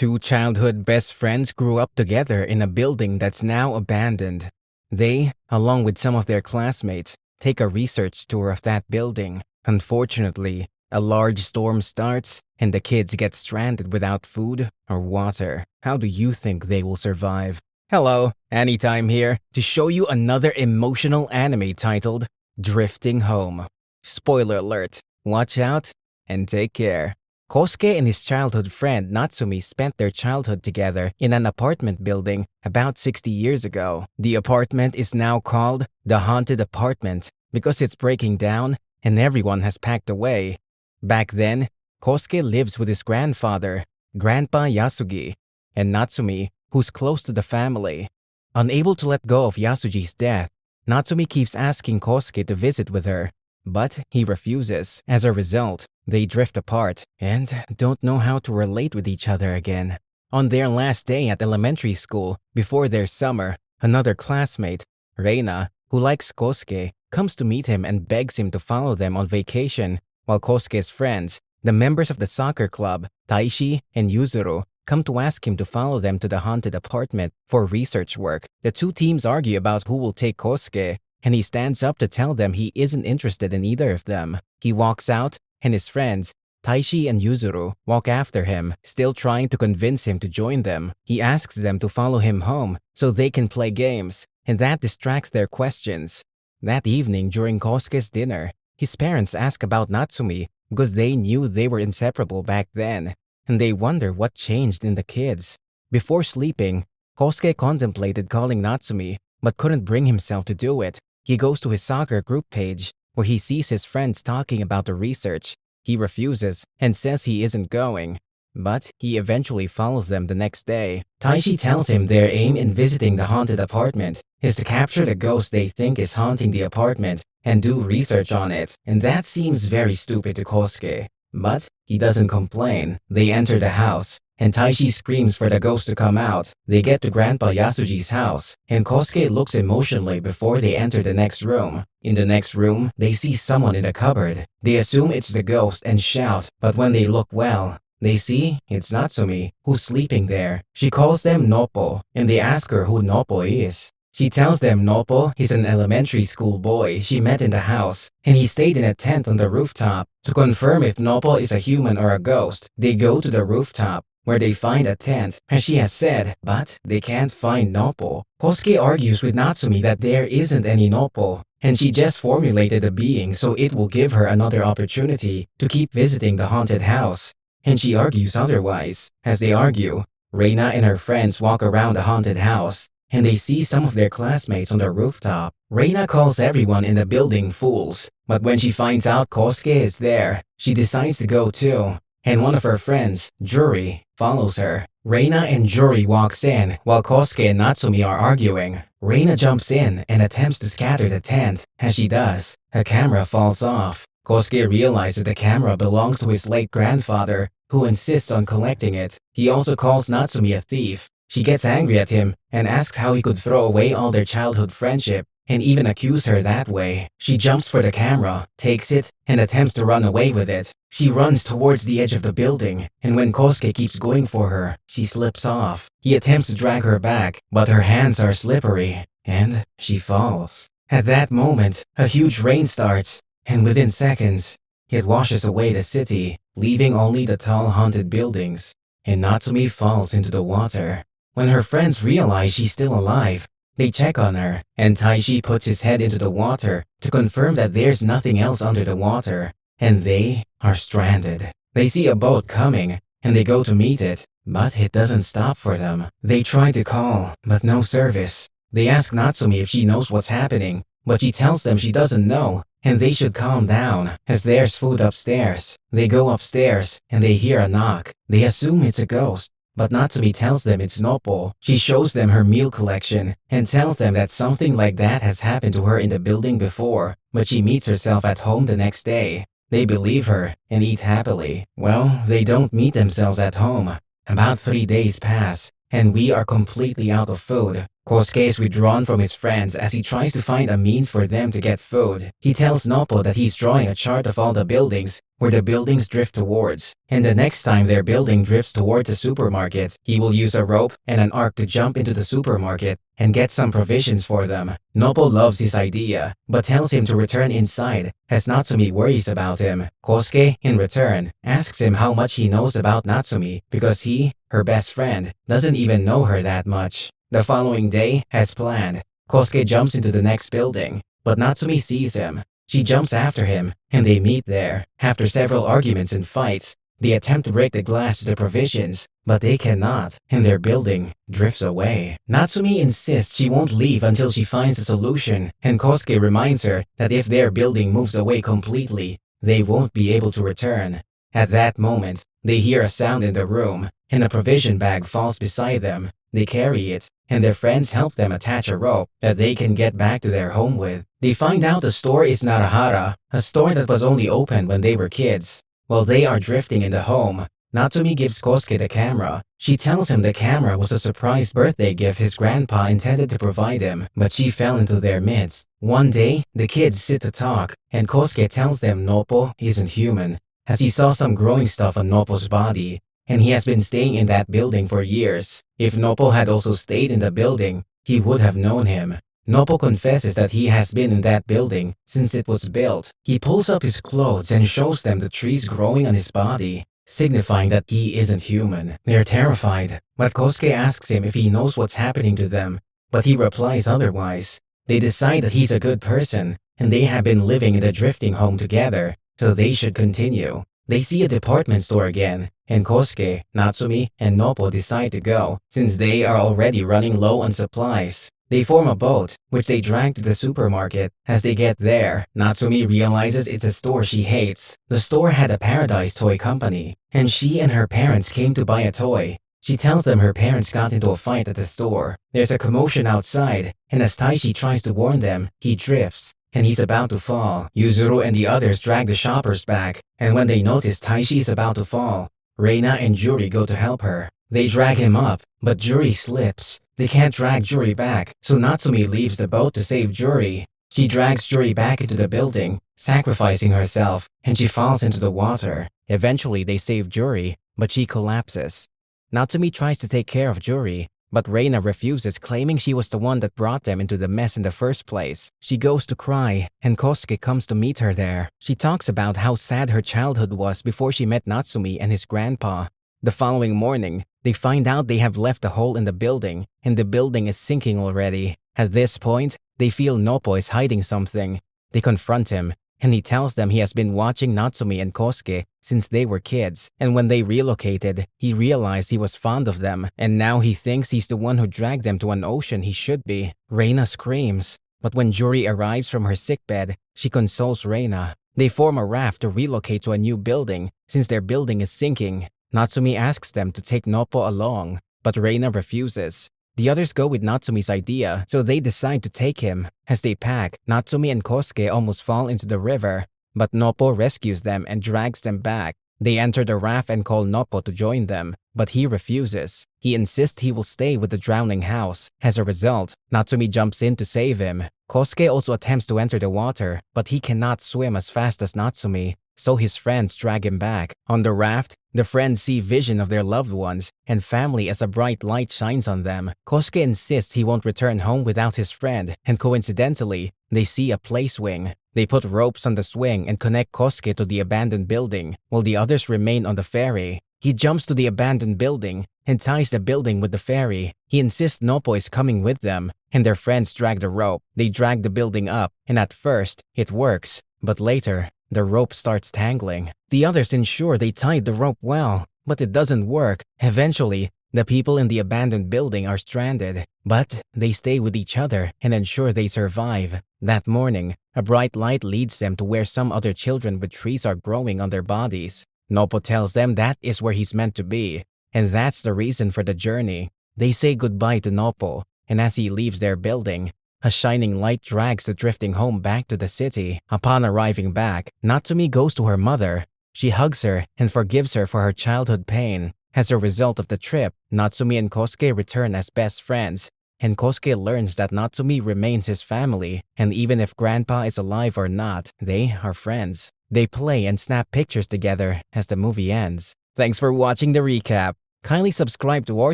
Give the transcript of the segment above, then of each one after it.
Two childhood best friends grew up together in a building that's now abandoned. They, along with some of their classmates, take a research tour of that building. Unfortunately, a large storm starts and the kids get stranded without food or water. How do you think they will survive? Hello, Anytime here to show you another emotional anime titled Drifting Home. Spoiler alert, watch out and take care. Kosuke and his childhood friend Natsume spent their childhood together in an apartment building about 60 years ago. The apartment is now called the Haunted Apartment because it's breaking down and everyone has packed away. Back then, Kosuke lives with his grandfather, Grandpa Yasugi, and Natsume, who's close to the family. Unable to let go of Yasugi's death, Natsume keeps asking Kosuke to visit with her, but he refuses. As a result, they drift apart and don't know how to relate with each other again. On their last day at elementary school, before their summer, another classmate, Reina, who likes Kosuke, comes to meet him and begs him to follow them on vacation, while Kosuke's friends, the members of the soccer club, Taishi and Yuzuru, come to ask him to follow them to the haunted apartment for research work. The two teams argue about who will take Kosuke, and he stands up to tell them he isn't interested in either of them. He walks out, and his friends, Taishi and Yuzuru, walk after him, still trying to convince him to join them. He asks them to follow him home so they can play games, and that distracts their questions. That evening during Kosuke's dinner, his parents ask about Natsume because they knew they were inseparable back then, and they wonder what changed in the kids. Before sleeping, Kosuke contemplated calling Natsume but couldn't bring himself to do it. He goes to his soccer group page where he sees his friends talking about the research. He refuses and says he isn't going, but he eventually follows them the next day. Taishi tells him their aim in visiting the haunted apartment is to capture the ghost they think is haunting the apartment and do research on it, and that seems very stupid to Kosuke. But he doesn't complain. They enter the house, and Taishi screams for the ghost to come out. They get to Grandpa Yasuji's house, and Kosuke looks emotionally before they enter the next room. In the next room, they see someone in the cupboard. They assume it's the ghost and shout, but when they look well, they see it's Natsume, who's sleeping there. She calls them Noppo, and they ask her who Noppo is. She tells them Noppo is an elementary school boy she met in the house, and he stayed in a tent on the rooftop. To confirm if Noppo is a human or a ghost, they go to the rooftop, where they find a tent, as she has said, but they can't find Noppo. Kosuke argues with Natsume that there isn't any Noppo, and she just formulated a being so it will give her another opportunity to keep visiting the haunted house. And she argues otherwise. As they argue, Reina and her friends walk around the haunted house, and they see some of their classmates on the rooftop. Reina calls everyone in the building fools, but when she finds out Kosuke is there, she decides to go too, and one of her friends, Juri, follows her. Reina and Juri walks in while Kosuke and Natsume are arguing. Reina jumps in and attempts to scatter the tent. As she does, a camera falls off. Kosuke realizes the camera belongs to his late grandfather, who insists on collecting it. He also calls Natsume a thief. She gets angry at him and asks how he could throw away all their childhood friendship and even accuse her that way. She jumps for the camera, takes it, and attempts to run away with it. She runs towards the edge of the building, and when Kosuke keeps going for her, she slips off. He attempts to drag her back, but her hands are slippery, and she falls. At that moment, a huge rain starts, and within seconds, it washes away the city, leaving only the tall haunted buildings, and Natsume falls into the water. When her friends realize she's still alive, they check on her, and Taishi puts his head into the water to confirm that there's nothing else under the water, and they are stranded. They see a boat coming, and they go to meet it, but it doesn't stop for them. They try to call, but no service. They ask Natsume if she knows what's happening, but she tells them she doesn't know, and they should calm down, as there's food upstairs. They go upstairs, and they hear a knock. They assume it's a ghost, but Natsume tells them it's Noppo. She shows them her meal collection and tells them that something like that has happened to her in the building before, but she meets herself at home the next day. They believe her and eat happily. Well, they don't meet themselves at home. About 3 days pass, and we are completely out of food. Kosuke is withdrawn from his friends as he tries to find a means for them to get food. He tells Noppo that he's drawing a chart of all the buildings where the buildings drift towards, and the next time their building drifts towards a supermarket, he will use a rope and an arc to jump into the supermarket and get some provisions for them. Noppo loves his idea, but tells him to return inside as Natsumi worries about him. Kosuke, in return, asks him how much he knows about Natsumi because he, her best friend, doesn't even know her that much. The following day, as planned, Kosuke jumps into the next building, but Natsumi sees him. She jumps after him, and they meet there. After several arguments and fights, they attempt to break the glass to the provisions, but they cannot, and their building drifts away. Natsumi insists she won't leave until she finds a solution, and Kosuke reminds her that if their building moves away completely, they won't be able to return. At that moment, they hear a sound in the room, and a provision bag falls beside them. They carry it, and their friends help them attach a rope that they can get back to their home with. They find out the store is Narahara, a store that was only opened when they were kids. While they are drifting in the home, Natsumi gives Kosuke the camera. She tells him the camera was a surprise birthday gift his grandpa intended to provide him, but she fell into their midst. One day, the kids sit to talk, and Kosuke tells them Noppo isn't human, as he saw some growing stuff on Noppo's body, and he has been staying in that building for years. If Noppo had also stayed in the building, he would have known him. Noppo confesses that he has been in that building since it was built. He pulls up his clothes and shows them the trees growing on his body, signifying that he isn't human. They're terrified, but Kosuke asks him if he knows what's happening to them, but he replies otherwise. They decide that he's a good person, and they have been living in the drifting home together, so they should continue. They see a department store again, and Kosuke, Natsumi, and Noppo decide to go, since they are already running low on supplies. They form a boat, which they drag to the supermarket. As they get there, Natsumi realizes it's a store she hates. The store had a Paradise Toy Company, and she and her parents came to buy a toy. She tells them her parents got into a fight at the store. There's a commotion outside, and as Taishi tries to warn them, he drifts, and he's about to fall. Yuzuru and the others drag the shoppers back, and when they notice Taishi is about to fall, Reina and Juri go to help her. They drag him up, but Juri slips. They can't drag Juri back, so Natsumi leaves the boat to save Juri. She drags Juri back into the building, sacrificing herself, and she falls into the water. Eventually they save Juri, but she collapses. Natsumi tries to take care of Juri, but Reina refuses, claiming she was the one that brought them into the mess in the first place. She goes to cry, and Kosuke comes to meet her there. She talks about how sad her childhood was before she met Natsumi and his grandpa. The following morning, they find out they have left a hole in the building, and the building is sinking already. At this point, they feel Noppo is hiding something. They confront him, and he tells them he has been watching Natsumi and Kosuke since they were kids, and when they relocated, he realized he was fond of them, and now he thinks he's the one who dragged them to an ocean he should be. Reina screams, but when Juri arrives from her sickbed, she consoles Reina. They form a raft to relocate to a new building since their building is sinking. Natsumi asks them to take Noppo along, but Reina refuses. The others go with Natsumi's idea, so they decide to take him. As they pack, Natsumi and Kosuke almost fall into the river, but Noppo rescues them and drags them back. They enter the raft and call Noppo to join them, but he refuses. He insists he will stay with the drowning house. As a result, Natsumi jumps in to save him. Kosuke also attempts to enter the water, but he cannot swim as fast as Natsumi, so his friends drag him back. On the raft, the friends see vision of their loved ones and family as a bright light shines on them. Kosuke insists he won't return home without his friend, and coincidentally, they see a play swing. They put ropes on the swing and connect Kosuke to the abandoned building, while the others remain on the ferry. He jumps to the abandoned building and ties the building with the ferry. He insists Noppo is coming with them, and their friends drag the rope. They drag the building up, and at first, it works, but later, the rope starts tangling. The others ensure they tied the rope well, but it doesn't work. Eventually, the people in the abandoned building are stranded, but they stay with each other and ensure they survive. That morning, a bright light leads them to where some other children with trees are growing on their bodies. Noppo tells them that is where he's meant to be, and that's the reason for the journey. They say goodbye to Noppo, and as he leaves their building, a shining light drags the drifting home back to the city. Upon arriving back, Natsumi goes to her mother. She hugs her and forgives her for her childhood pain. As a result of the trip, Natsumi and Kosuke return as best friends, and Kosuke learns that Natsume remains his family, and even if Grandpa is alive or not, they are friends. They play and snap pictures together as the movie ends. Thanks for watching the recap. Kindly subscribe to our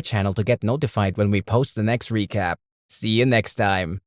channel to get notified when we post the next recap. See you next time.